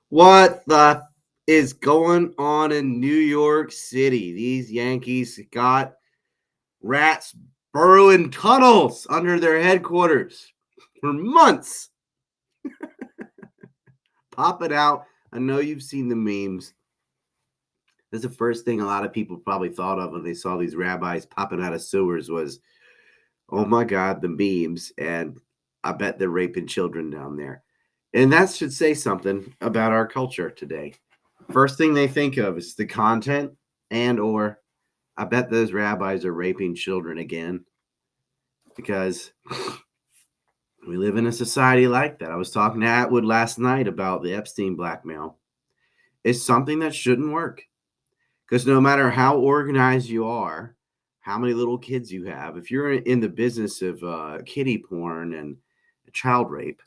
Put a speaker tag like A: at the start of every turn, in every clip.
A: What the is going on in New York City? These Yankees got rats burrowing tunnels under their headquarters for months, popping out. I know you've seen the memes. That's the first thing a lot of people probably thought of when they saw these rabbis popping out of sewers was, oh my God, the memes. And I bet they're raping children down there. And that should say something about our culture today. First thing they think of is the content and or I bet those rabbis are raping children again because we live in a society like that. I was talking to Atwood last night about the Epstein blackmail. It's something that shouldn't work because no matter how organized you are, how many little kids you have, if you're in the business of kiddie porn and child rape,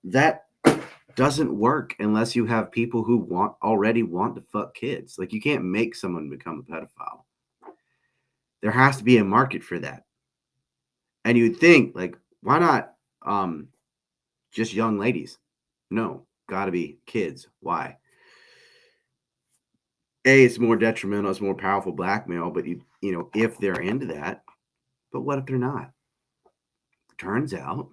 A: that doesn't work unless you have people who already want to fuck kids. Like you can't make someone become a pedophile. There has to be a market for that. And you'd think, like, why not just young ladies? No, gotta be kids. Why? A, it's more detrimental, it's more powerful blackmail, but you know, if they're into that, but what if they're not? Turns out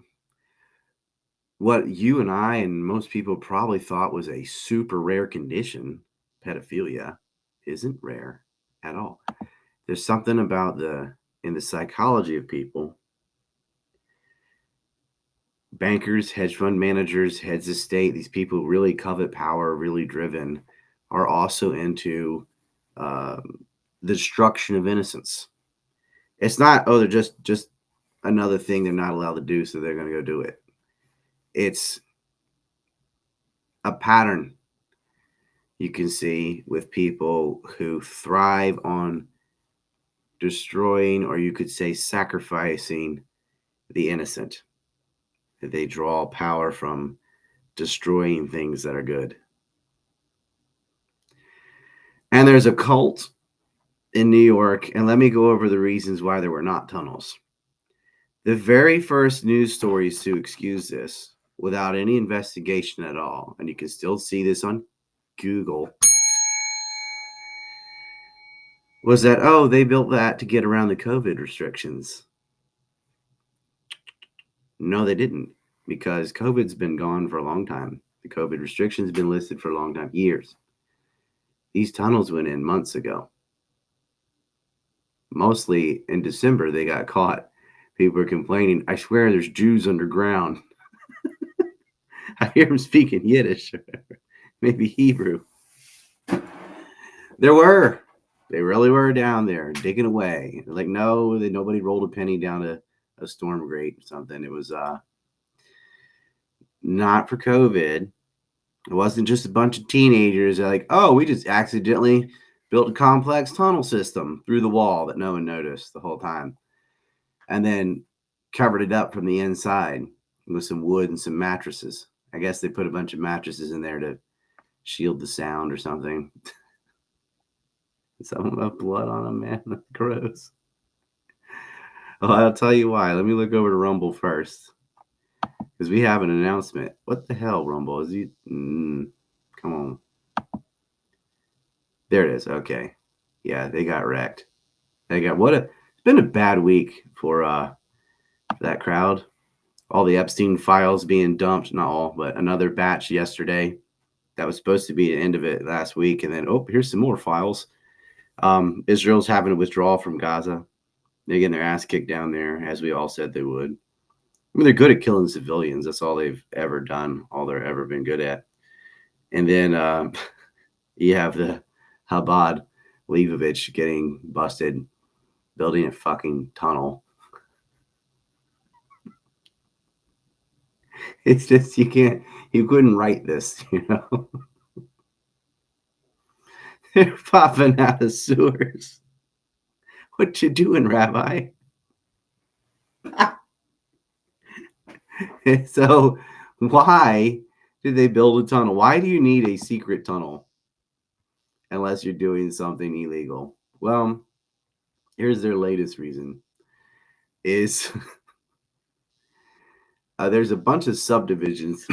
A: what you and I and most people probably thought was a super rare condition, pedophilia, isn't rare at all. There's something about in the psychology of people, bankers, hedge fund managers, heads of state, these people who really covet power, really driven, are also into the destruction of innocence. It's not, oh, they're just another thing they're not allowed to do, so they're going to go do it. It's a pattern you can see with people who thrive on destroying, or you could say sacrificing, the innocent. They draw power from destroying things that are good. And there's a cult in New York, and let me go over the reasons why there were not tunnels. The very first news stories to excuse this without any investigation at all, and you can still see this on Google, was that, oh, they built that to get around the COVID restrictions. No, they didn't, because COVID's been gone for a long time. The COVID restrictions have been listed for a long time, years. These tunnels went in months ago. Mostly in December, they got caught. People are complaining, I swear there's Jews underground. I hear them speaking Yiddish, maybe Hebrew. There were. They really were down there digging away. Like, no, nobody rolled a penny down a storm grate or something. It was not for COVID. It wasn't just a bunch of teenagers like, oh, we just accidentally built a complex tunnel system through the wall that no one noticed the whole time. And then covered it up from the inside with some wood and some mattresses. I guess they put a bunch of mattresses in there to shield the sound or something. Some of them have blood on them, man. That's gross. Oh, I'll tell you why. Let me look over to Rumble first. Because we have an announcement. What the hell, Rumble? Is he? Come on. There it is. Okay. Yeah, they got wrecked. It's been a bad week for that crowd. All the Epstein files being dumped, not all, but another batch yesterday. That was supposed to be the end of it last week. And then, oh, here's some more files. Israel's having to withdraw from Gaza. They're getting their ass kicked down there, as we all said they would. I mean, they're good at killing civilians. That's all they've ever done, all they're ever been good at. And then you have the Chabad Leibovich getting busted, building a fucking tunnel. It's just, you couldn't write this, you know? They're popping out of sewers. What you doing, Rabbi? So why did they build a tunnel? Why do you need a secret tunnel unless you're doing something illegal? Well, here's their latest reason is there's a bunch of subdivisions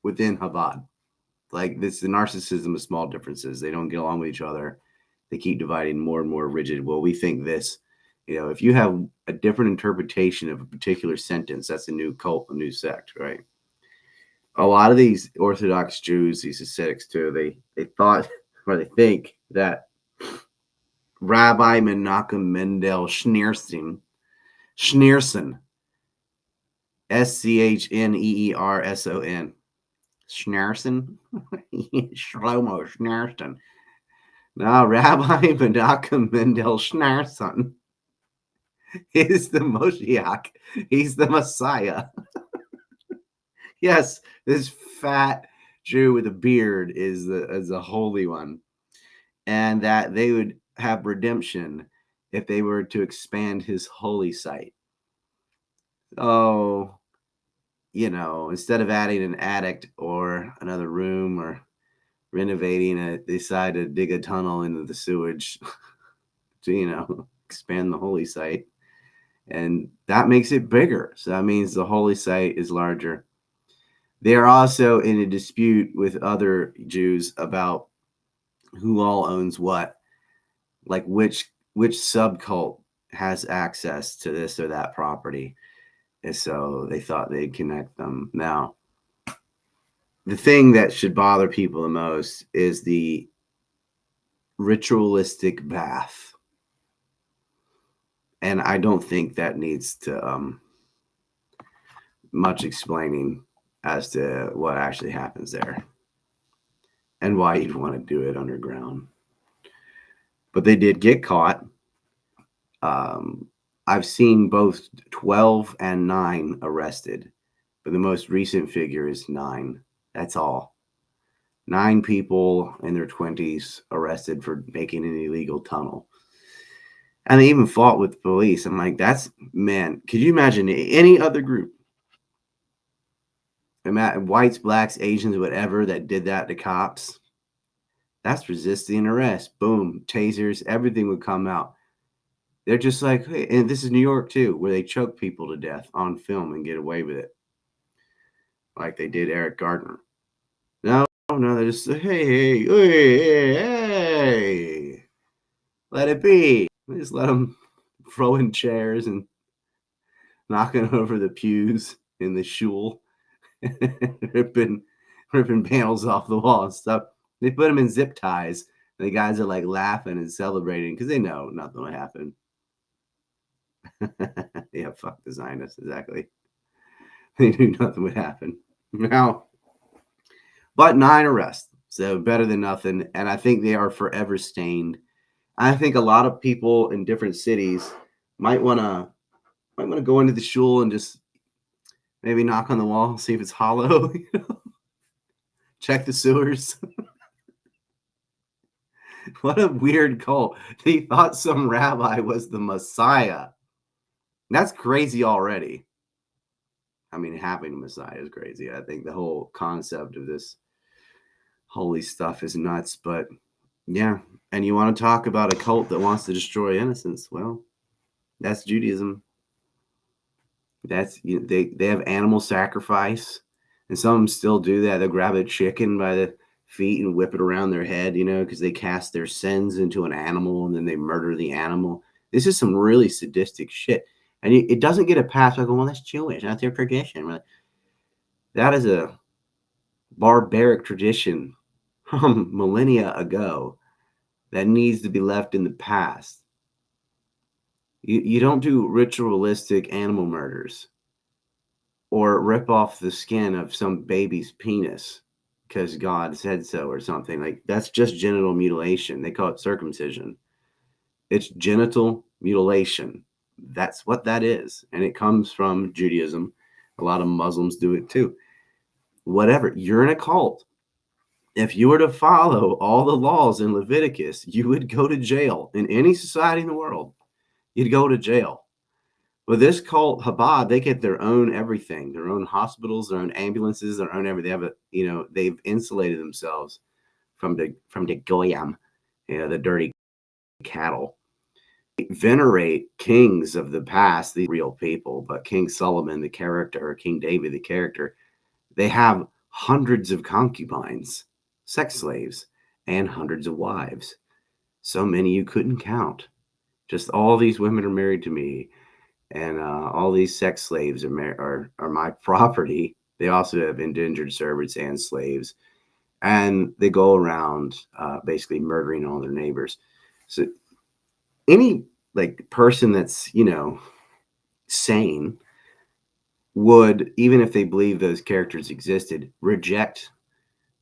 A: within Chabad. Like this, the narcissism of small differences. They don't get along with each other. They keep dividing more and more rigid. Well, we think this. If you have a different interpretation of a particular sentence, that's a new cult, a new sect, right? A lot of these Orthodox Jews, these ascetics too, they thought or they think that Rabbi Menachem Mendel Schneerson, Schneerson, Schneerson, Schneerson, Shlomo Schneerson. No, Rabbi Menachem Mendel Schneerson is the Moshiach. He's the Messiah. Yes, this fat Jew with a beard is the Holy One. And that they would have redemption if they were to expand his holy site. Oh, instead of adding an attic or another room or renovating it, they decide to dig a tunnel into the sewage to, expand the holy site. And that makes it bigger. So that means the holy site is larger. They are also in a dispute with other Jews about who all owns what, like which subcult has access to this or that property. And so they thought they'd connect them. Now, the thing that should bother people the most is the ritualistic bath. And I don't think that needs to much explaining as to what actually happens there and why you'd want to do it underground. But they did get caught. I've seen both 12 and 9 arrested, but the most recent figure is 9. That's all. 9 people in their 20s arrested for making an illegal tunnel. And they even fought with the police. I'm like, man, could you imagine any other group? Whites, blacks, Asians, whatever, that did that to cops? That's resisting arrest. Boom, tasers, everything would come out. They're just like, hey, and this is New York too, where they choke people to death on film and get away with it. Like they did Eric Gardner. No, they're just, hey, let it be. They just let them throw in chairs and knocking over the pews in the shul, ripping panels off the wall and stuff. They put them in zip ties. And the guys are like laughing and celebrating because they know nothing will happen. Yeah, fuck the Zionists, exactly. They knew nothing would happen. Now, but 9 arrests, so better than nothing. And I think they are forever stained. I think a lot of people in different cities might want to go into the shul and just maybe knock on the wall, see if it's hollow. Check the sewers. What a weird cult. They thought some rabbi was the Messiah. That's crazy already. I mean, having a Messiah is crazy. I think the whole concept of this holy stuff is nuts. But yeah, and you want to talk about a cult that wants to destroy innocence? Well, that's Judaism. That's they have animal sacrifice, and some of them still do that. They'll grab a chicken by the feet and whip it around their head, because they cast their sins into an animal and then they murder the animal. This is some really sadistic shit. And it doesn't get a pass. I go, well, that's Jewish. That's their tradition. That is a barbaric tradition from millennia ago that needs to be left in the past. You don't do ritualistic animal murders or rip off the skin of some baby's penis because God said so or something. Like, that's just genital mutilation. They call it circumcision. It's genital mutilation. That's what that is. And it comes from Judaism. A lot of Muslims do it too. Whatever. You're in a cult. If you were to follow all the laws in Leviticus, you would go to jail. In any society in the world, you'd go to jail. But this cult, Chabad, they get their own everything, their own hospitals, their own ambulances, their own everything. They have they've insulated themselves from the goyim, the dirty cattle. venerate kings of the past, the real people, but King Solomon, the character, or King David, the character, they have hundreds of concubines, sex slaves, and hundreds of wives. So many you couldn't count. Just all these women are married to me, and all these sex slaves are my property. They also have indentured servants and slaves, and they go around basically murdering all their neighbors. So any like person that's sane would, even if they believe those characters existed, reject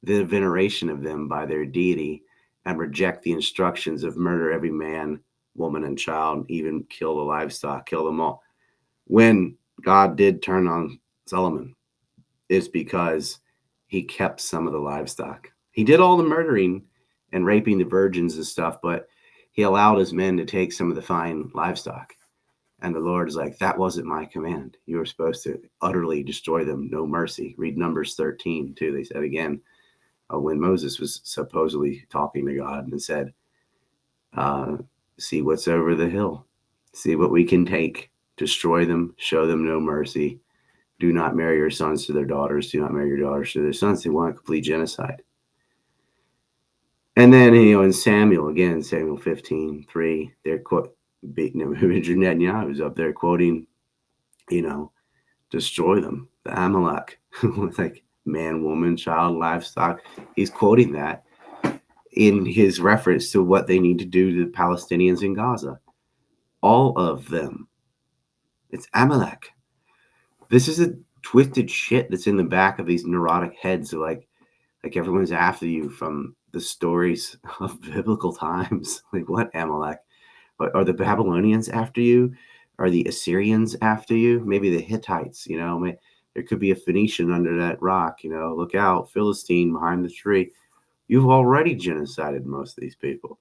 A: the veneration of them by their deity and reject the instructions of murder every man, woman, and child, even kill the livestock, kill them all. When God did turn on Solomon, is because he kept some of the livestock. He did all the murdering and raping the virgins and stuff, but he allowed his men to take some of the fine livestock. And the Lord is like, that wasn't my command. You were supposed to utterly destroy them, no mercy. Read Numbers 13, too. They said again, when Moses was supposedly talking to God and said, see what's over the hill, see what we can take, destroy them, show them no mercy. Do not marry your sons to their daughters. Do not marry your daughters to their sons. They want complete genocide. And then, in Samuel, again, Samuel 15:3, they're Netanyahu was up there quoting, destroy them, the Amalek, like man, woman, child, livestock. He's quoting that in his reference to what they need to do to the Palestinians in Gaza. All of them. It's Amalek. This is a twisted shit that's in the back of these neurotic heads. Like everyone's after you from the stories of biblical times. Like what, Amalek? Are the Babylonians after you? Are the Assyrians after you? Maybe the Hittites, there could be a Phoenician under that rock, look out, Philistine behind the tree. You've already genocided most of these people.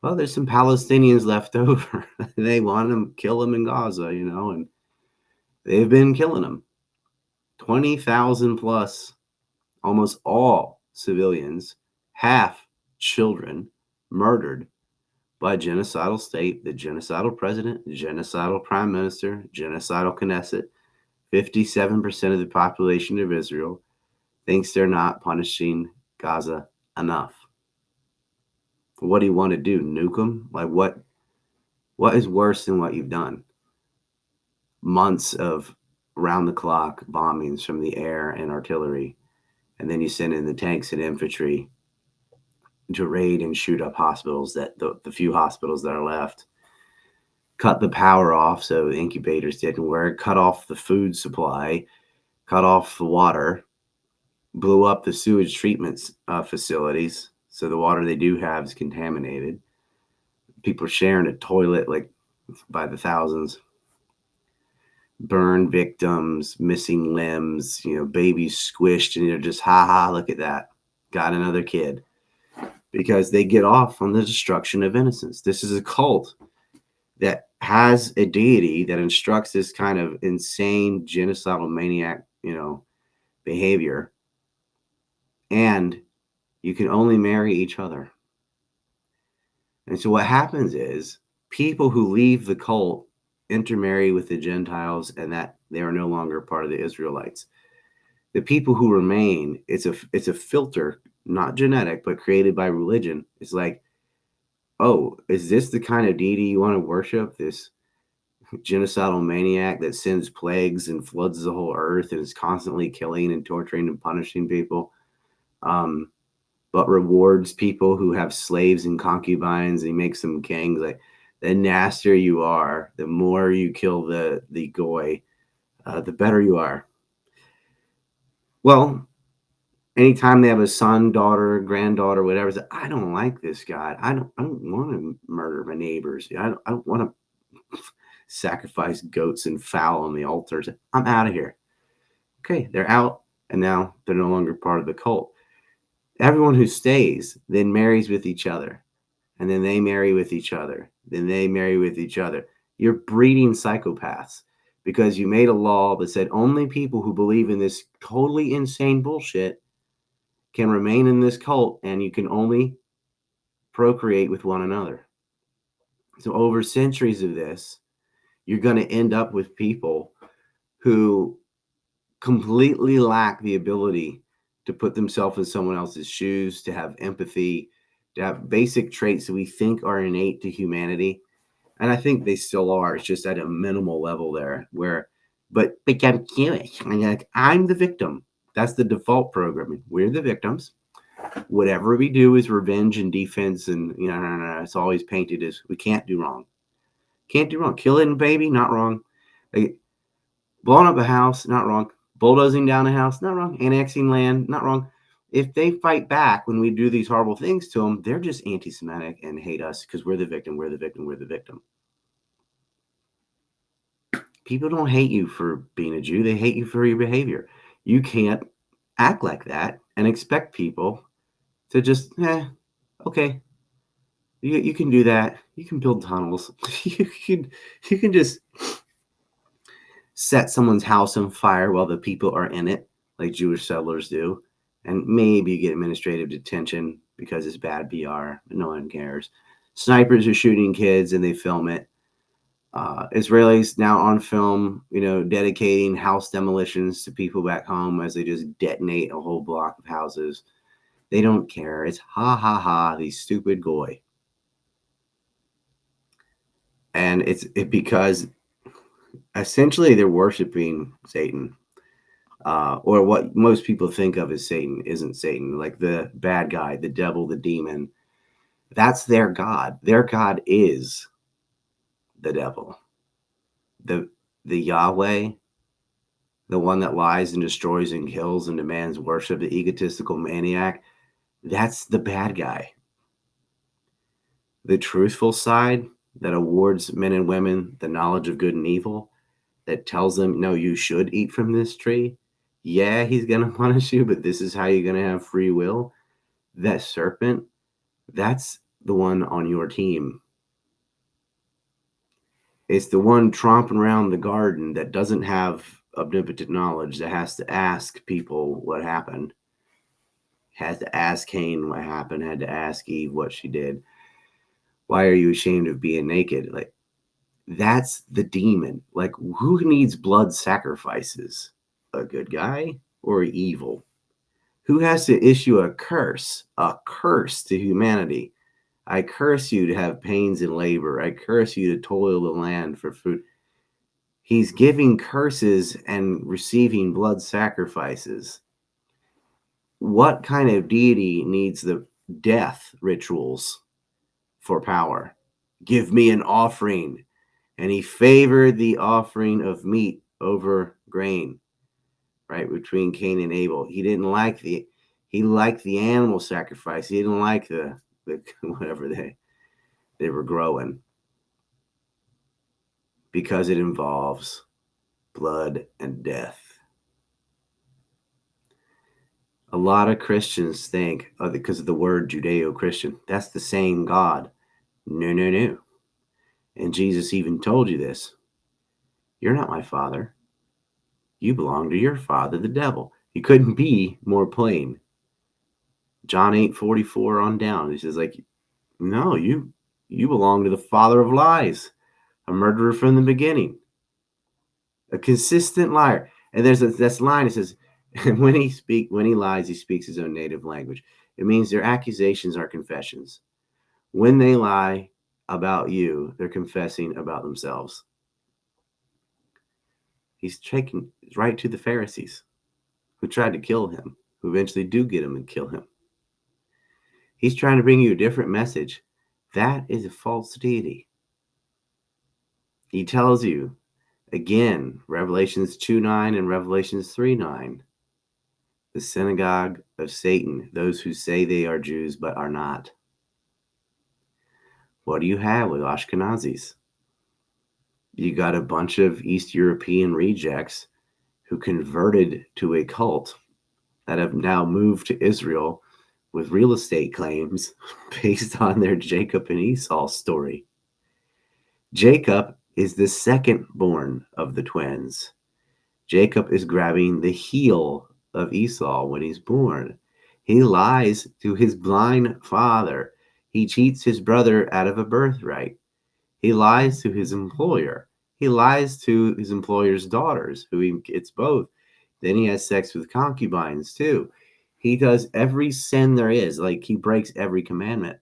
A: Well, there's some Palestinians left over. They want to kill them in Gaza, and they've been killing them. 20,000 plus, almost all civilians, half children, murdered by genocidal state, the genocidal president, genocidal prime minister, genocidal Knesset. 57% of the population of Israel thinks they're not punishing Gaza enough. What do you want to do? Nuke them? Like what is worse than what you've done? Months of round the clock bombings from the air and artillery, and then you send in the tanks and infantry to raid and shoot up hospitals, that the few hospitals that are left. Cut the power off so the incubators didn't work, cut off the food supply, cut off the water, blew up the sewage treatment facilities, so the water they do have is contaminated. People are sharing a toilet like by the thousands. Burn victims, missing limbs, babies squished, and you're just, look at that. Got another kid. Because they get off on the destruction of innocence. This is a cult that has a deity that instructs this kind of insane genocidal maniac, behavior. And you can only marry each other. And so what happens is people who leave the cult intermarry with the Gentiles, and that they are no longer part of the Israelites. The people who remain, it's a filter, not genetic, but created by religion. It's like, oh, is this the kind of deity you want to worship? This genocidal maniac that sends plagues and floods the whole earth and is constantly killing and torturing and punishing people, but rewards people who have slaves and concubines, and he makes them kings. Like, the nastier you are, the more you kill the goy, the better you are. Well, anytime they have a son, daughter, granddaughter, whatever, it's like, I don't like this guy. I don't want to murder my neighbors. I don't want to sacrifice goats and fowl on the altars. I'm out of here. Okay, they're out, and now they're no longer part of the cult. Everyone who stays then marries with each other, and then they marry with each other, then they marry with each other. You're breeding psychopaths because you made a law that said only people who believe in this totally insane bullshit can remain in this cult, and you can only procreate with one another. So over centuries of this, you're going to end up with people who completely lack the ability to put themselves in someone else's shoes, to have empathy, to have basic traits that we think are innate to humanity. And I think they still are. It's just at a minimal level there, where, but I'm Jewish. I'm the victim. That's the default programming. We're the victims. Whatever we do is revenge and defense, and no. It's always painted as we can't do wrong. Can't do wrong. Killing a baby, not wrong. Like, blowing up a house, not wrong. Bulldozing down a house, not wrong. Annexing land, not wrong. If they fight back when we do these horrible things to them, they're just anti-Semitic and hate us because we're the victim. We're the victim. We're the victim. People don't hate you for being a Jew. They hate you for your behavior. You can't act like that and expect people to just, okay, you can do that. You can build tunnels. you can just set someone's house on fire while the people are in it, like Jewish settlers do, and maybe you get administrative detention because it's bad PR. No one cares. Snipers are shooting kids and they film it. Israelis now on film, dedicating house demolitions to people back home as they just detonate a whole block of houses. They don't care. It's ha ha ha, these stupid goy. And it's because essentially they're worshiping Satan. Or what most people think of as Satan isn't Satan, like the bad guy, the devil, the demon. That's their God. Their God is the devil. The Yahweh, the one that lies and destroys and kills and demands worship, the egotistical maniac, that's the bad guy. The truthful side that awards men and women the knowledge of good and evil, that tells them, no, you should eat from this tree. Yeah, he's going to punish you, but this is how you're going to have free will. That serpent, that's the one on your team. It's the one tromping around the garden that doesn't have omnipotent knowledge, that has to ask people what happened. Had to ask Cain what happened, had to ask Eve what she did. Why are you ashamed of being naked? Like, that's the demon. Like, who needs blood sacrifices? A good guy or evil? Who has to issue a curse to humanity? I curse you to have pains and labor. I curse you to toil the land for food. He's giving curses and receiving blood sacrifices. What kind of deity needs the death rituals for power? Give me an offering. And he favored the offering of meat over grain, right? Between Cain and Abel. He liked the animal sacrifice. He didn't like the whatever they were growing, because it involves blood and death. A lot of Christians think, because of the word Judeo-Christian, that's the same God. No. And Jesus even told you this. You're not my father. You belong to your father, the devil. He couldn't be more plain. John 8:44 on down. He says, like, no, you belong to the father of lies, a murderer from the beginning, a consistent liar. And there's this line. It says, when he lies, he speaks his own native language. It means their accusations are confessions. When they lie about you, they're confessing about themselves. He's taken right to the Pharisees who tried to kill him, who eventually do get him and kill him. He's trying to bring you a different message. That is a false deity. He tells you, again, Revelations 2:9 and Revelations 3:9, the synagogue of Satan, those who say they are Jews but are not. What do you have with Ashkenazis? You got a bunch of East European rejects who converted to a cult that have now moved to Israel with real estate claims based on their Jacob and Esau story. Jacob is the second born of the twins. Jacob is grabbing the heel of Esau when he's born. He lies to his blind father. He cheats his brother out of a birthright. He lies to his employer. He lies to his employer's daughters, who he gets both. Then he has sex with concubines too. He does every sin there is. Like, he breaks every commandment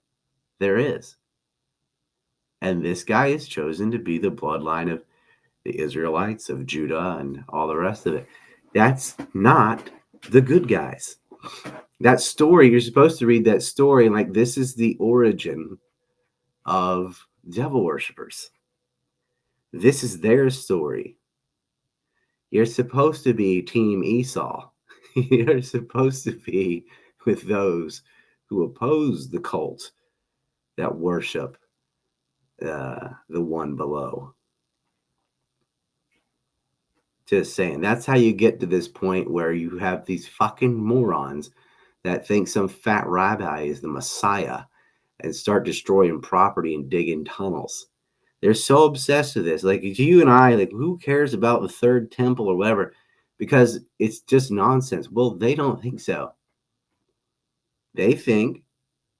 A: there is. And this guy is chosen to be the bloodline of the Israelites, of Judah, and all the rest of it. That's not the good guys. That story, you're supposed to read that story like this is the origin of devil worshippers. This is their story. You're supposed to be Team Esau. You're supposed to be with those who oppose the cult that worship the one below. Just saying. That's how you get to this point where you have these fucking morons that think some fat rabbi is the Messiah and start destroying property and digging tunnels. They're so obsessed with this. Like, you and I, like, who cares about the third temple or whatever? Because it's just nonsense. Well, they don't think so. They think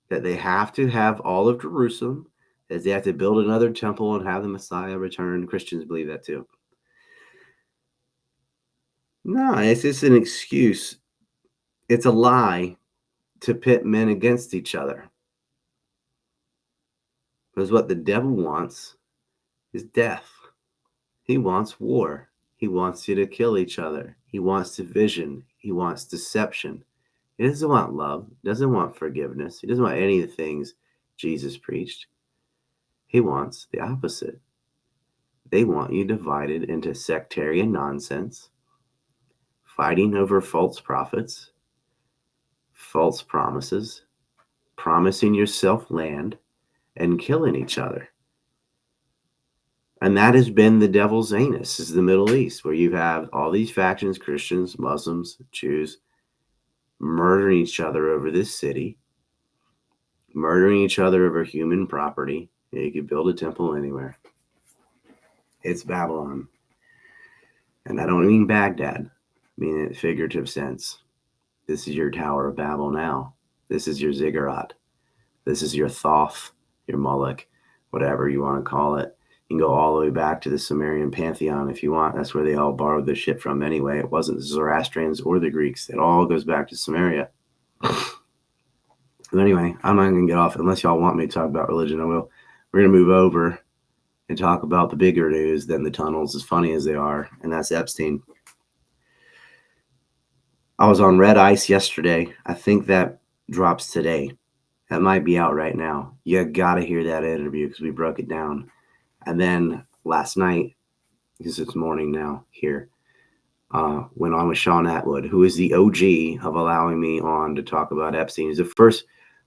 A: that they have to have all of Jerusalem, that they have to build another temple and have the Messiah return. Christians believe that too. No, it's just an excuse. It's a lie to pit men against each other. Because what the devil wants is death. He wants war. He wants you to kill each other. He wants division. He wants deception. He doesn't want love. He doesn't want forgiveness. He doesn't want any of the things Jesus preached. He wants the opposite. They want you divided into sectarian nonsense, fighting over false prophets, false promises, promising yourself land, and killing each other. And that has been the devil's anus, is the Middle East, where you have all these factions, Christians, Muslims, Jews, murdering each other over this city, murdering each other over human property. You could build a temple anywhere. It's Babylon. And I don't mean Baghdad. I mean in a figurative sense. This is your Tower of Babel now. This is your ziggurat. This is your Thoth, your Moloch, whatever you want to call it. You can go all the way back to the Sumerian pantheon if you want. That's where they all borrowed their shit from anyway. It wasn't the Zoroastrians or the Greeks. It all goes back to Sumeria. But anyway, I'm not going to get off. Unless y'all want me to talk about religion, I will. We're going to move over and talk about the bigger news than the tunnels, as funny as they are, and that's Epstein. I was on Red Ice yesterday. I think that drops today. That might be out right now. You got to hear that interview because we broke it down. And then last night, because it's morning now here, went on with Sean Atwood, who is the OG of allowing me on to talk about Epstein. He's the first,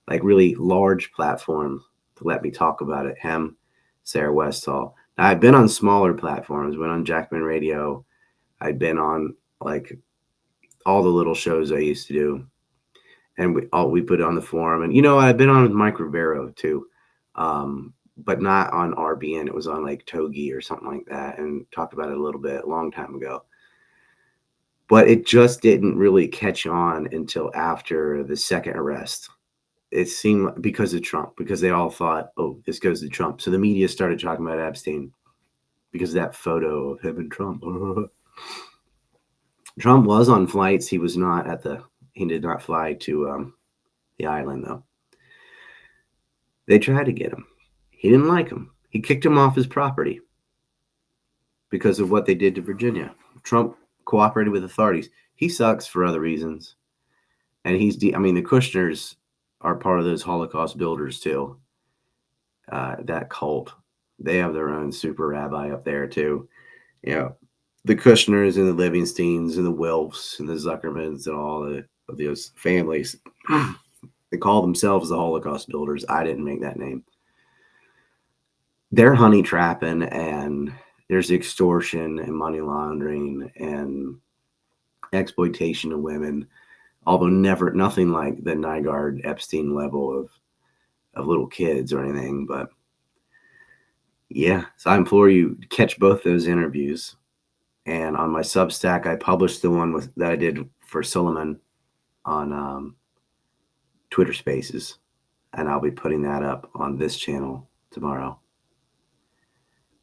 A: like, really large platform to let me talk about it. Him, Sarah Westall. Now, I've been on smaller platforms. Went on Jackman Radio. I've been on, like, all the little shows I used to do. And we put it on the forum. And, you know, I've been on with Mike Rivero, too. But not on RBN. It was on, like, Togi or something like that, and talked about it a little bit a long time ago. But it just didn't really catch on until after the second arrest. It seemed because of Trump, because they all thought, oh, this goes to Trump. So the media started talking about Epstein because of that photo of him and Trump. Trump was on flights. He was not he did not fly to the island, though. They tried to get him. He didn't like him. He kicked him off his property because of what they did to Virginia. Trump cooperated with authorities. He sucks for other reasons. And the Kushners are part of those Holocaust builders too. That cult. They have their own super rabbi up there too. You know, the Kushners and the Livingsteins and the Wilfs and the Zuckermans and all of those families. They call themselves the Holocaust builders. I didn't make that name. They're honey trapping, and there's extortion and money laundering and exploitation of women, although nothing like the Nygaard Epstein level of little kids or anything. But yeah, so I implore you to catch both those interviews. And on my Substack, I published the one that I did for Suleiman on Twitter Spaces, and I'll be putting that up on this channel tomorrow.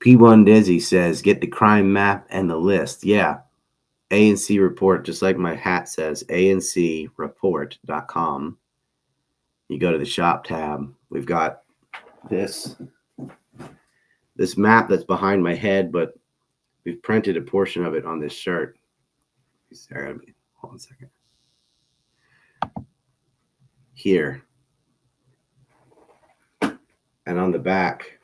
A: P1 Dizzy says, get the crime map and the list. Yeah. ANC report, just like my hat says, ancreport.com. You go to the shop tab. We've got this map that's behind my head, but we've printed a portion of it on this shirt. Sorry, hold on a second. Here. And on the back,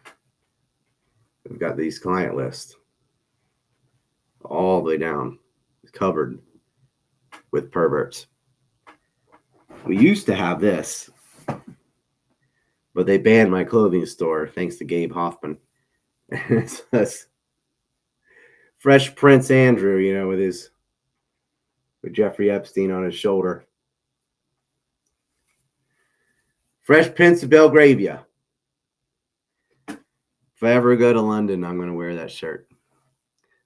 A: we've got these client lists all the way down, covered with perverts. We used to have this, but they banned my clothing store thanks to Gabe Hoffman. It's Fresh Prince Andrew, with Jeffrey Epstein on his shoulder. Fresh Prince of Belgravia. If I ever go to London, I'm going to wear that shirt.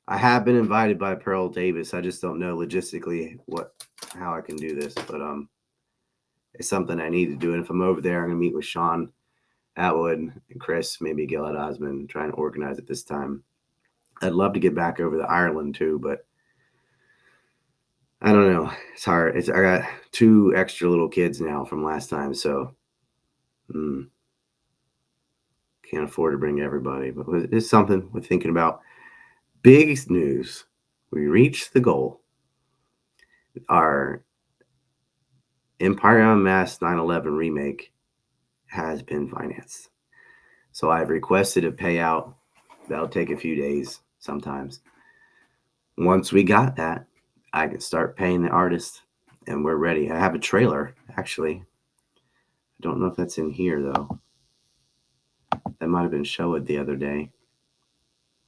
A: I have been invited by Pearl Davis. I just don't know logistically how I can do this, but it's something I need to do. And if I'm over there, I'm going to meet with Sean Atwood and Chris, maybe Gillette Osmond, trying to organize it this time. I'd love to get back over to Ireland too, but I don't know. It's hard. I got 2 extra little kids now from last time, so can't afford to bring everybody. But it's something we're thinking about. Big news. We reached the goal. Our Empire Unmasked 9/11 remake has been financed. So I've requested a payout. That'll take a few days sometimes. Once we got that, I can start paying the artist, and we're ready. I have a trailer, actually. I don't know if that's in here, though. That might have been showed the other day.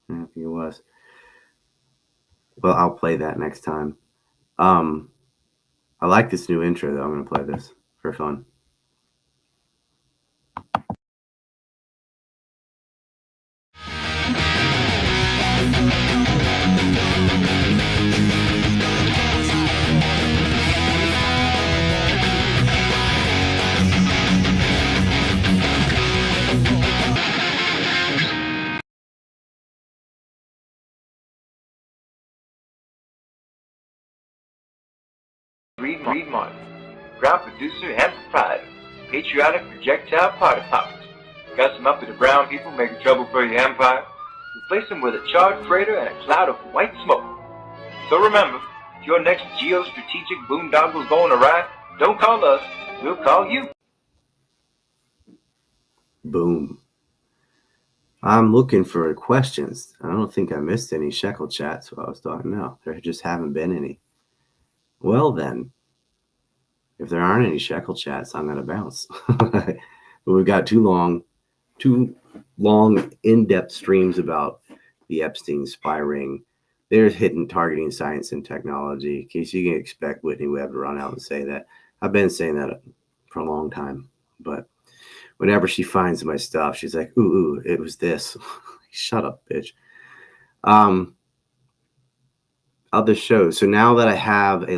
A: I don't think it was. Well, I'll play that next time. I like this new intro, though. I'm going to play this for fun.
B: Reed Martin, proud producer and proprietor, patriotic projectile party poppers. Got some uppity brown people making trouble for your empire? Replace them with a charred freighter and a cloud of white smoke. So remember, if your next geostrategic boondoggle's going awry, don't call us, we'll call you.
A: Boom. I'm looking for questions. I don't think I missed any Shekelchats while I was talking. No, there just haven't been any. Well then, if there aren't any Shekelchats, I'm going to bounce. But we've got two long, in-depth streams about the Epstein spy ring. There's hidden targeting science and technology. In case you can expect Whitney Webb to run out and say that. I've been saying that for a long time, but whenever she finds my stuff, she's like, ooh, it was this. Shut up, bitch. Other shows. So now that I have a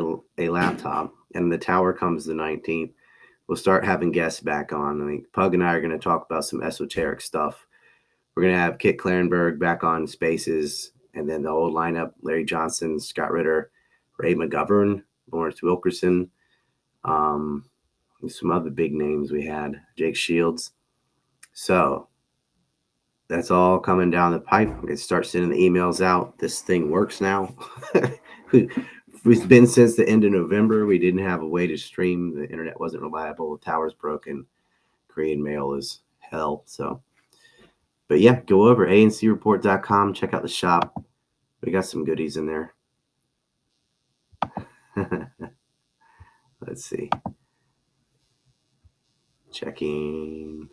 A: laptop and the tower comes the 19th, we'll start having guests back on. I think Pug and I are going to talk about some esoteric stuff. We're going to have Kit Clarenberg back on Spaces, and then the old lineup, Larry Johnson, Scott Ritter, Ray McGovern, Lawrence Wilkerson, some other big names we had, Jake Shields. So that's all coming down the pipe. I'm going to start sending the emails out. This thing works now. It's been since the end of November. We didn't have a way to stream. The internet wasn't reliable. The tower's broken. Korean mail is hell. So, but yeah, go over ancreport.com. Check out the shop. We got some goodies in there. Let's see. Checking.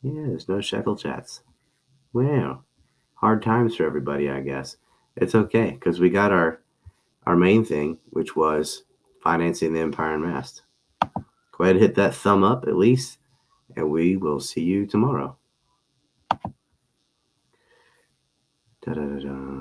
A: Yeah, there's no Shekelchats. Wow. Hard times for everybody, I guess. It's okay, because we got our main thing, which was financing the Empire Unmasked. Go ahead and hit that thumb up at least, and we will see you tomorrow. Da-da-da-da.